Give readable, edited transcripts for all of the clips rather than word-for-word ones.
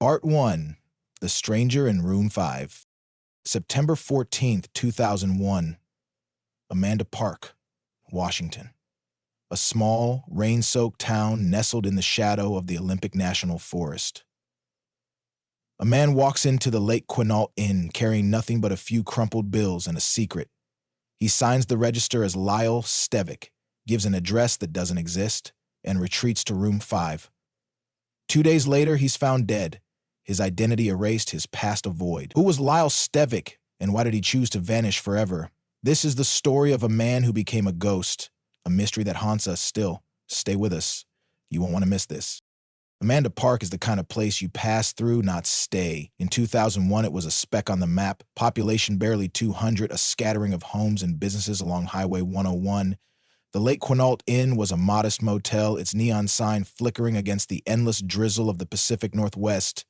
Part 1. The Stranger in Room 5. September 14th, 2001. Amanda Park, Washington. A small, rain-soaked town nestled in the shadow of the Olympic National Forest. A man walks into the Lake Quinault Inn carrying nothing but a few crumpled bills and a secret. He signs the register as Lyle Stevik, gives an address that doesn't exist, and retreats to room 5. 2 days later, he's found dead. His identity erased, his past a void. Who was Lyle Stevik, and why did he choose to vanish forever? This is the story of a man who became a ghost, a mystery that haunts us still. Stay with us. You won't want to miss this. Amanda Park is the kind of place you pass through, not stay. In 2001, it was a speck on the map, population barely 200, a scattering of homes and businesses along Highway 101. The Lake Quinault Inn was a modest motel, its neon sign flickering against the endless drizzle of the Pacific Northwest.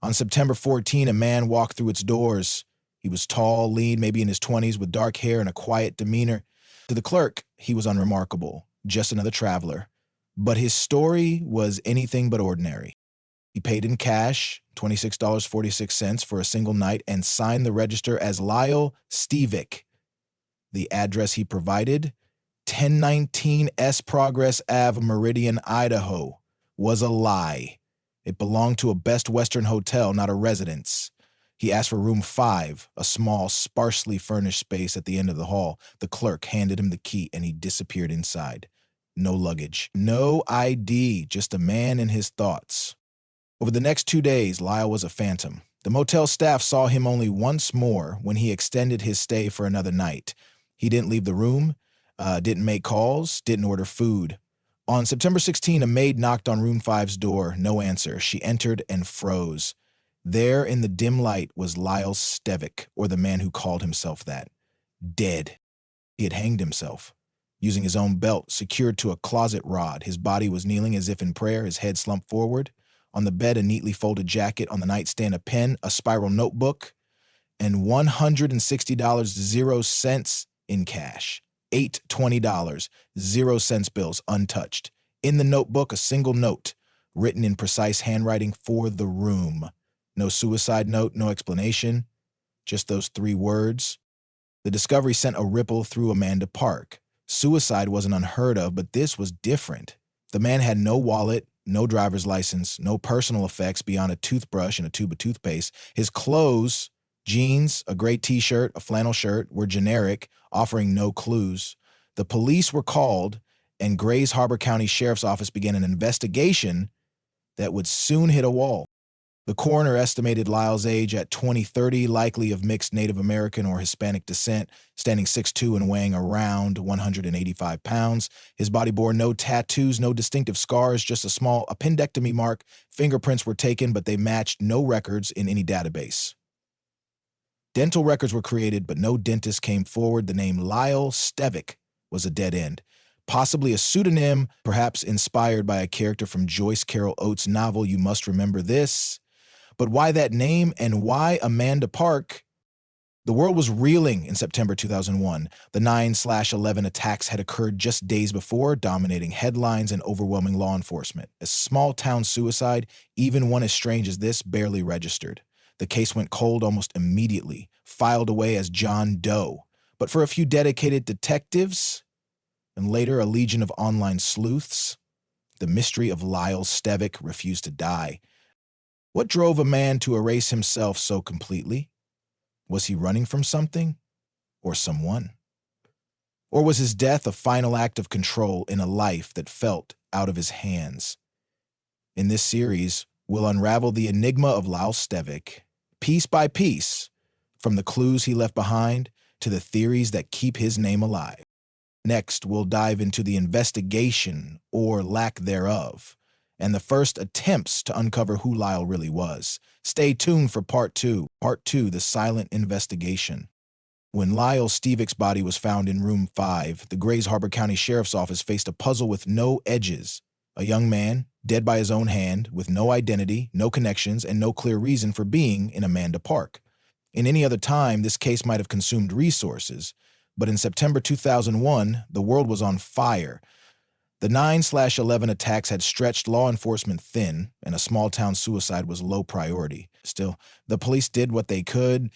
On September 14, a man walked through its doors. He was tall, lean, maybe in his 20s, with dark hair and a quiet demeanor. To the clerk, he was unremarkable, just another traveler. But his story was anything but ordinary. He paid in cash, $26.46 for a single night, and signed the register as Lyle Stevik. The address he provided, 1019 S Progress Ave, Meridian, Idaho, was a lie. It belonged to a Best Western hotel, not a residence. He asked for room 5, a small, sparsely furnished space at the end of the hall. The clerk handed him the key, and he disappeared inside. No luggage, no ID, just a man and his thoughts. Over the next 2 days, Lyle was a phantom. The motel staff saw him only once more when he extended his stay for another night. He didn't leave the room, didn't make calls, didn't order food. On September 16, a maid knocked on room 5's door. No answer. She entered and froze. There in the dim light was Lyle Stevik, or the man who called himself that. Dead. He had hanged himself, using his own belt secured to a closet rod. His body was kneeling as if in prayer, his head slumped forward. On the bed, a neatly folded jacket. On the nightstand, a pen, a spiral notebook, and $160.00 in cash. 8 $20, 0 cents bills, untouched. In the notebook, a single note, written in precise handwriting for the room. No suicide note, no explanation, just those 3 words. The discovery sent a ripple through Amanda Park. Suicide wasn't unheard of, but this was different. The man had no wallet, no driver's license, no personal effects beyond a toothbrush and a tube of toothpaste. His clothes, jeans, a gray t-shirt, a flannel shirt, were generic, offering no clues. The police were called, and Grays Harbor County Sheriff's Office began an investigation that would soon hit a wall. The coroner estimated Lyle's age at 20-30, likely of mixed Native American or Hispanic descent, standing 6'2" and weighing around 185 pounds. His body bore no tattoos, no distinctive scars, just a small appendectomy mark. Fingerprints were taken, but they matched no records in any database. Dental records were created, but no dentist came forward. The name Lyle Stevik was a dead end. Possibly a pseudonym, perhaps inspired by a character from Joyce Carol Oates' novel You Must Remember This. But why that name, and why Amanda Park? The world was reeling in September 2001. The 9/11 attacks had occurred just days before, dominating headlines and overwhelming law enforcement. A small-town suicide, even one as strange as this, barely registered. The case went cold almost immediately, filed away as John Doe. But for a few dedicated detectives, and later a legion of online sleuths, the mystery of Lyle Stevik refused to die. What drove a man to erase himself so completely? Was he running from something or someone? Or was his death a final act of control in a life that felt out of his hands? In this series, we'll unravel the enigma of Lyle Stevik, piece by piece, from the clues he left behind to the theories that keep his name alive. Next, we'll dive into the investigation, or lack thereof, and the first attempts to uncover who Lyle really was. Stay tuned for Part 2. Part 2, The Silent Investigation. When Lyle Stevik's body was found in room 5, the Grays Harbor County Sheriff's Office faced a puzzle with no edges. A young man, dead by his own hand, with no identity, no connections, and no clear reason for being in Amanda Park. In any other time, this case might have consumed resources, but in September 2001, the world was on fire. The 9/11 attacks had stretched law enforcement thin, and a small-town suicide was low priority. Still, the police did what they could.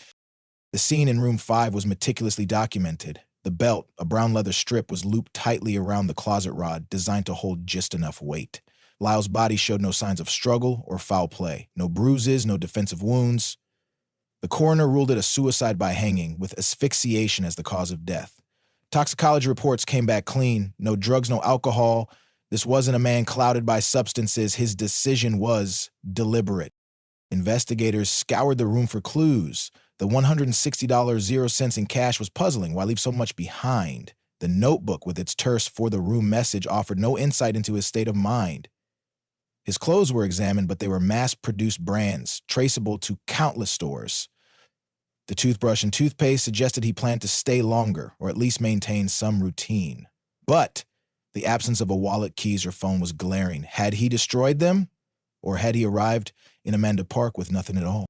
The scene in room 5 was meticulously documented. The belt, a brown leather strip, was looped tightly around the closet rod, designed to hold just enough weight. Lyle's body showed no signs of struggle or foul play. No bruises, no defensive wounds. The coroner ruled it a suicide by hanging, with asphyxiation as the cause of death. Toxicology reports came back clean. No drugs, no alcohol. This wasn't a man clouded by substances. His decision was deliberate. Investigators scoured the room for clues. The $160 0 cents in cash was puzzling. Why leave so much behind? The notebook with its terse for the room message offered no insight into his state of mind. His clothes were examined, but they were mass-produced brands, traceable to countless stores. The toothbrush and toothpaste suggested he planned to stay longer, or at least maintain some routine. But the absence of a wallet, keys, or phone was glaring. Had he destroyed them? Or had he arrived in Amanda Park with nothing at all?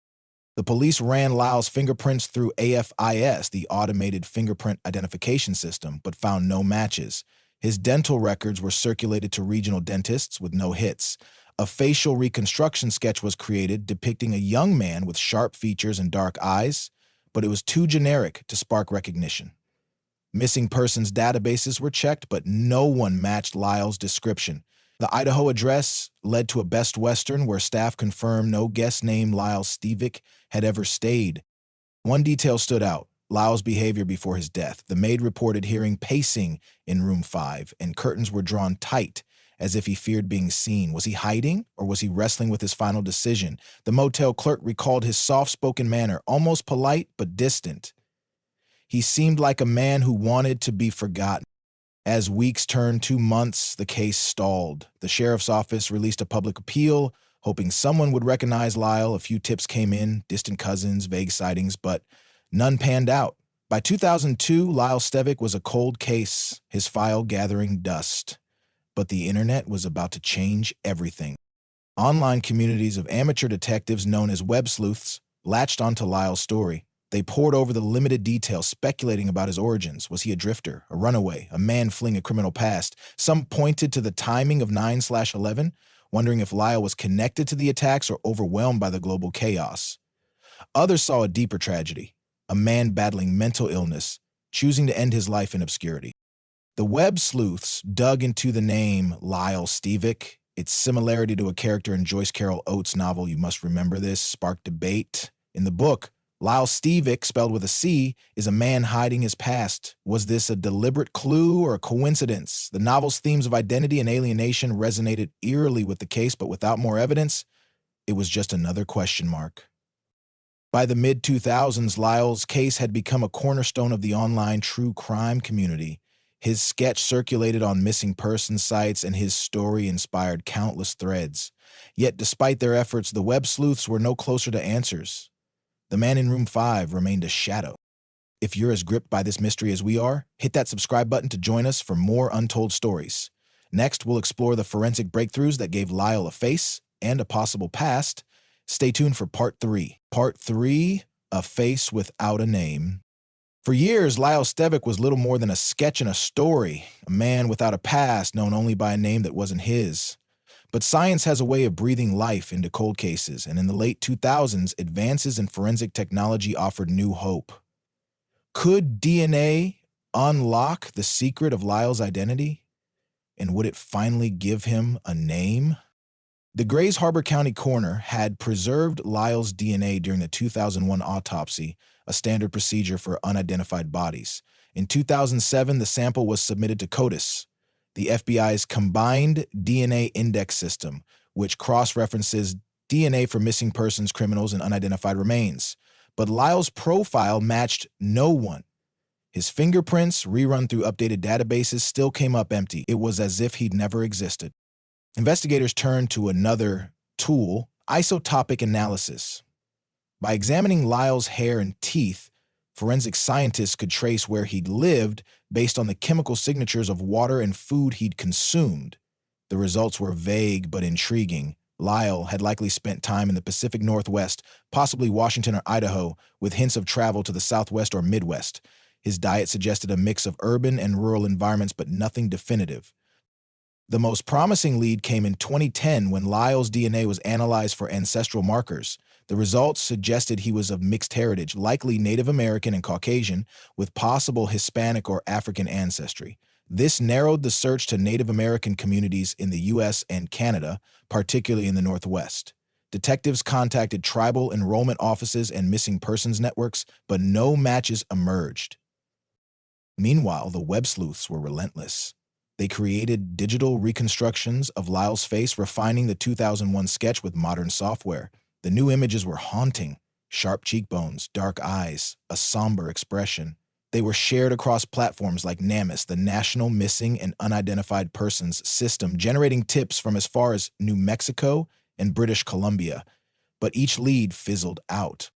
The police ran Lyle's fingerprints through AFIS, the automated fingerprint identification system, but found no matches. His dental records were circulated to regional dentists with no hits. A facial reconstruction sketch was created depicting a young man with sharp features and dark eyes, but it was too generic to spark recognition. Missing persons databases were checked, but no one matched Lyle's description. The Idaho address led to a Best Western where staff confirmed no guest named Lyle Stevik had ever stayed. One detail stood out: Lyle's behavior before his death. The maid reported hearing pacing in room 5, and curtains were drawn tight, as if he feared being seen. Was he hiding, or was he wrestling with his final decision? The motel clerk recalled his soft-spoken manner, almost polite but distant. He seemed like a man who wanted to be forgotten. As weeks turned to months, the case stalled. The sheriff's office released a public appeal, hoping someone would recognize Lyle. A few tips came in, distant cousins, vague sightings, but none panned out. By 2002, Lyle Stevik was a cold case, his file gathering dust. But the internet was about to change everything. Online communities of amateur detectives known as web sleuths latched onto Lyle's story. They pored over the limited details, speculating about his origins. Was he a drifter, a runaway, a man fleeing a criminal past? Some pointed to the timing of 9/11, wondering if Lyle was connected to the attacks or overwhelmed by the global chaos. Others saw a deeper tragedy: a man battling mental illness, choosing to end his life in obscurity. The web sleuths dug into the name Lyle Stevik. Its similarity to a character in Joyce Carol Oates' novel You Must Remember This sparked debate. In the book, Lyle Stevik, spelled with a C, is a man hiding his past. Was this a deliberate clue or a coincidence? The novel's themes of identity and alienation resonated eerily with the case, but without more evidence, it was just another question mark. By the mid-2000s, Lyle's case had become a cornerstone of the online true crime community. His sketch circulated on missing person sites, and his story inspired countless threads. Yet, despite their efforts, the web sleuths were no closer to answers. The man in room 5 remained a shadow. If you're as gripped by this mystery as we are, hit that subscribe button to join us for more untold stories. Next, we'll explore the forensic breakthroughs that gave Lyle a face and a possible past. Stay tuned for Part 3. Part 3, A Face Without a Name. For years, Lyle Stevik was little more than a sketch and a story, a man without a past known only by a name that wasn't his. But science has a way of breathing life into cold cases, and in the late 2000s, advances in forensic technology offered new hope. Could DNA unlock the secret of Lyle's identity? And would it finally give him a name? The Grays Harbor County coroner had preserved Lyle's DNA during the 2001 autopsy, a standard procedure for unidentified bodies. In 2007, the sample was submitted to CODIS, the FBI's combined DNA index system, which cross-references DNA for missing persons, criminals, and unidentified remains. But Lyle's profile matched no one. His fingerprints, rerun through updated databases, still came up empty. It was as if he'd never existed. Investigators turned to another tool: isotopic analysis. By examining Lyle's hair and teeth, forensic scientists could trace where he'd lived based on the chemical signatures of water and food he'd consumed. The results were vague but intriguing. Lyle had likely spent time in the Pacific Northwest, possibly Washington or Idaho, with hints of travel to the Southwest or Midwest. His diet suggested a mix of urban and rural environments, but nothing definitive. The most promising lead came in 2010 when Lyle's DNA was analyzed for ancestral markers. The results suggested he was of mixed heritage, likely Native American and Caucasian, with possible Hispanic or African ancestry. This narrowed the search to Native American communities in the U.S. and Canada, particularly in the Northwest. Detectives contacted tribal enrollment offices and missing persons networks, but no matches emerged. Meanwhile, the web sleuths were relentless. They created digital reconstructions of Lyle's face, refining the 2001 sketch with modern software. The new images were haunting: sharp cheekbones, dark eyes, a somber expression. They were shared across platforms like NamUs, the National Missing and Unidentified Persons System, generating tips from as far as New Mexico and British Columbia. But each lead fizzled out.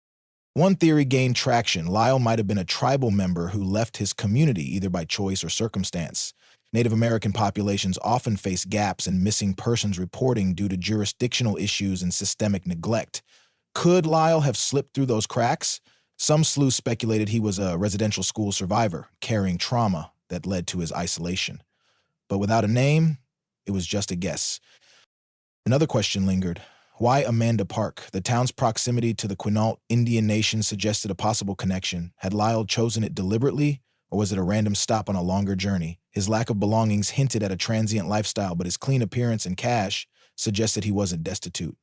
One theory gained traction: Lyle might have been a tribal member who left his community either by choice or circumstance. Native American populations often face gaps in missing persons reporting due to jurisdictional issues and systemic neglect. Could Lyle have slipped through those cracks? Some sleuths speculated he was a residential school survivor, carrying trauma that led to his isolation. But without a name, it was just a guess. Another question lingered. Why Amanda Park? The town's proximity to the Quinault Indian Nation suggested a possible connection. Had Lyle chosen it deliberately, or was it a random stop on a longer journey? His lack of belongings hinted at a transient lifestyle, but his clean appearance and cash suggested he wasn't destitute.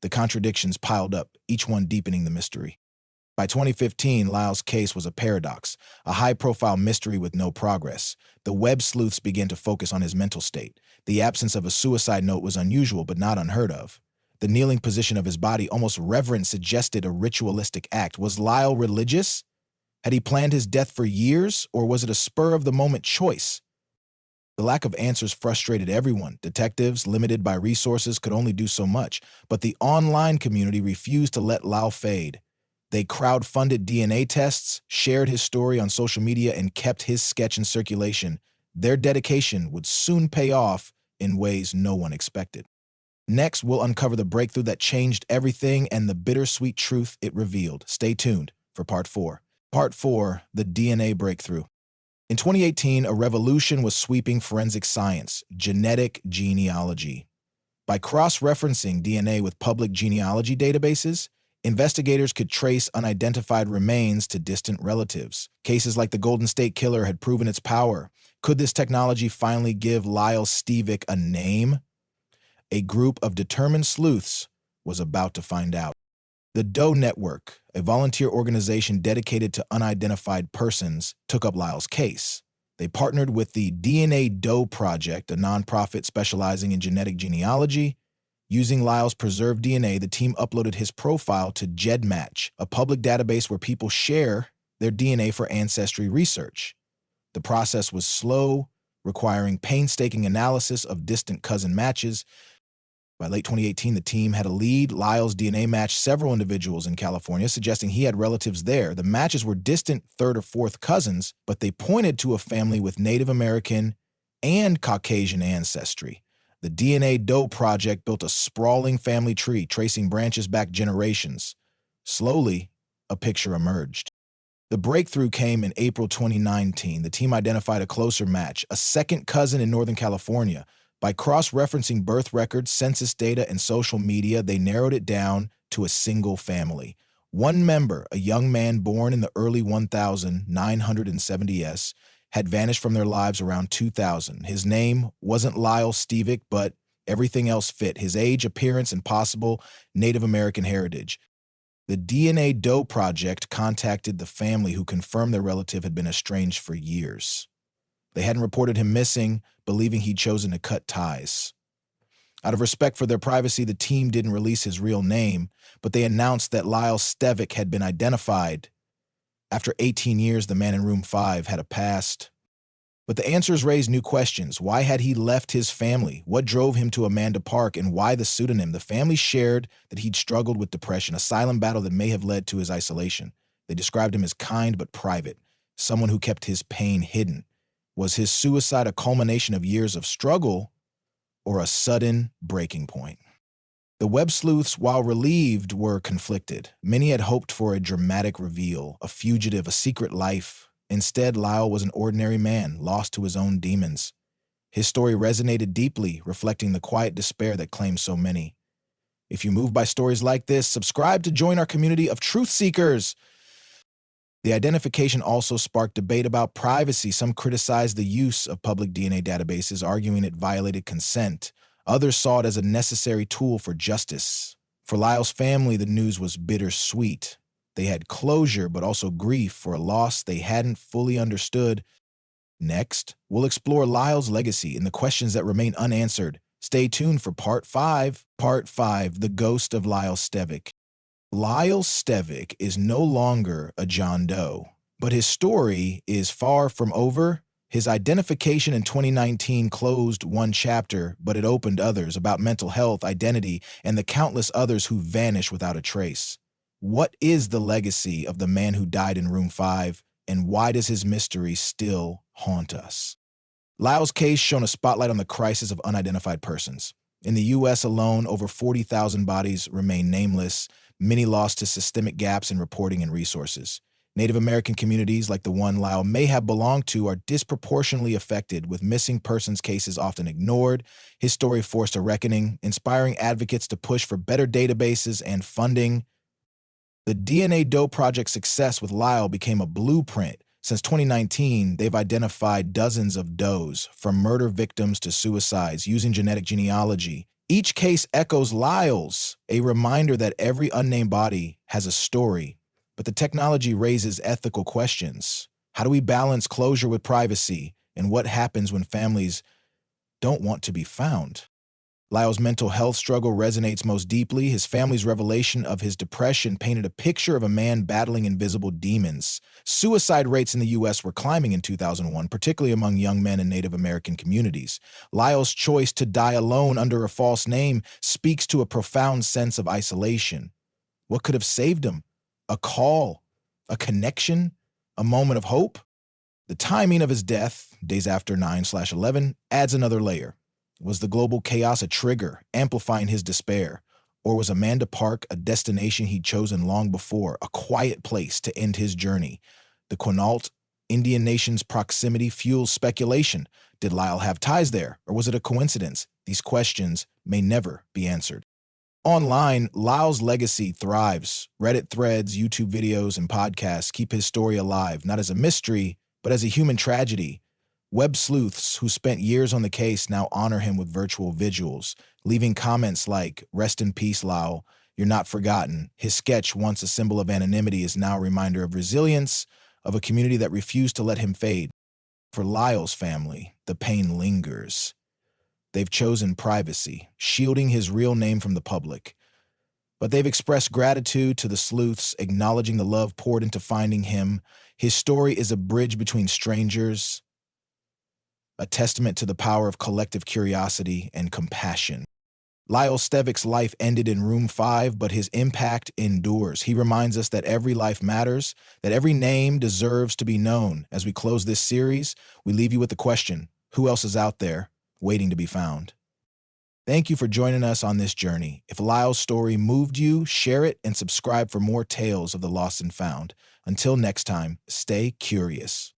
The contradictions piled up, each one deepening the mystery. By 2015, Lyle's case was a paradox, a high-profile mystery with no progress. The web sleuths began to focus on his mental state. The absence of a suicide note was unusual, but not unheard of. The kneeling position of his body, almost reverent, suggested a ritualistic act. Was Lyle religious? Had he planned his death for years, or was it a spur-of-the-moment choice? The lack of answers frustrated everyone. Detectives, limited by resources, could only do so much, but the online community refused to let Lyle fade. They crowdfunded DNA tests, shared his story on social media, and kept his sketch in circulation. Their dedication would soon pay off in ways no one expected. Next, we'll uncover the breakthrough that changed everything and the bittersweet truth it revealed. Stay tuned for Part 4. Part 4, the DNA breakthrough. In 2018, a revolution was sweeping forensic science: genetic genealogy. By cross-referencing DNA with public genealogy databases, investigators could trace unidentified remains to distant relatives. Cases like the Golden State Killer had proven its power. Could this technology finally give Lyle Stevik a name? A group of determined sleuths was about to find out. The Doe Network, a volunteer organization dedicated to unidentified persons, took up Lyle's case. They partnered with the DNA Doe Project, a nonprofit specializing in genetic genealogy. Using Lyle's preserved DNA, the team uploaded his profile to GEDmatch, a public database where people share their DNA for ancestry research. The process was slow, requiring painstaking analysis of distant cousin matches. By late 2018, the team had a lead. Lyle's DNA matched several individuals in California, suggesting he had relatives there. The matches were distant third or fourth cousins, but they pointed to a family with Native American and Caucasian ancestry. The DNA Doe Project built a sprawling family tree, tracing branches back generations. Slowly, a picture emerged. The breakthrough came in April 2019. The team identified a closer match: a second cousin in Northern California. By cross-referencing birth records, census data, and social media, they narrowed it down to a single family. One member, a young man born in the early 1970s, had vanished from their lives around 2000. His name wasn't Lyle Stevik, but everything else fit: his age, appearance, and possible Native American heritage. The DNA Doe Project contacted the family, who confirmed their relative had been estranged for years. They hadn't reported him missing, believing he'd chosen to cut ties. Out of respect for their privacy, the team didn't release his real name, but they announced that Lyle Stevik had been identified. After 18 years, the man in room 5 had a past. But the answers raised new questions. Why had he left his family? What drove him to Amanda Park, and why the pseudonym? The family shared that he'd struggled with depression, a silent battle that may have led to his isolation. They described him as kind but private, someone who kept his pain hidden. Was his suicide a culmination of years of struggle, or a sudden breaking point? The web sleuths, while relieved, were conflicted. Many had hoped for a dramatic reveal, a fugitive, a secret life. Instead, Lyle was an ordinary man, lost to his own demons. His story resonated deeply, reflecting the quiet despair that claims so many. If you move by stories like this, subscribe to join our community of truth seekers. The identification also sparked debate about privacy. Some criticized the use of public DNA databases, arguing it violated consent. Others saw it as a necessary tool for justice. For Lyle's family, the news was bittersweet. They had closure, but also grief for a loss they hadn't fully understood. Next, we'll explore Lyle's legacy and the questions that remain unanswered. Stay tuned for Part 5. Part 5, The Ghost of Lyle Stevik. Lyle Stevik is no longer a John Doe, but his story is far from over. His identification in 2019 closed one chapter, but it opened others about mental health, identity, and the countless others who vanished without a trace. What is the legacy of the man who died in Room 5, and why does his mystery still haunt us? Lyle's case shone a spotlight on the crisis of unidentified persons. In the U.S. alone, over 40,000 bodies remain nameless, many lost to systemic gaps in reporting and resources. Native American communities like the one Lyle may have belonged to are disproportionately affected, with missing persons cases often ignored. His story forced a reckoning, inspiring advocates to push for better databases and funding. The DNA Doe Project's success with Lyle became a blueprint. Since 2019, they've identified dozens of does, from murder victims to suicides, using genetic genealogy. Each case echoes Lyle's, a reminder that every unnamed body has a story. But the technology raises ethical questions. How do we balance closure with privacy? And what happens when families don't want to be found? Lyle's mental health struggle resonates most deeply. His family's revelation of his depression painted a picture of a man battling invisible demons. Suicide rates in the U.S. were climbing in 2001, particularly among young men in Native American communities. Lyle's choice to die alone under a false name speaks to a profound sense of isolation. What could have saved him? A call? A connection? A moment of hope? The timing of his death, days after 9/11, adds another layer. Was the global chaos a trigger, amplifying his despair? Or was Amanda Park a destination he'd chosen long before, a quiet place to end his journey? The Quinault Indian Nation's proximity fuels speculation. Did Lyle have ties there, or was it a coincidence? These questions may never be answered. Online, Lyle's legacy thrives. Reddit threads, YouTube videos, and podcasts keep his story alive, not as a mystery, but as a human tragedy. Web sleuths who spent years on the case now honor him with virtual vigils, leaving comments like, "Rest in peace, Lyle. You're not forgotten." His sketch, once a symbol of anonymity, is now a reminder of resilience, of a community that refused to let him fade. For Lyle's family, the pain lingers. They've chosen privacy, shielding his real name from the public. But they've expressed gratitude to the sleuths, acknowledging the love poured into finding him. His story is a bridge between strangers, a testament to the power of collective curiosity and compassion. Lyle Stevik's life ended in Room 5, but his impact endures. He reminds us that every life matters, that every name deserves to be known. As we close this series, we leave you with the question, who else is out there waiting to be found? Thank you for joining us on this journey. If Lyle's story moved you, share it and subscribe for more tales of the lost and found. Until next time, stay curious.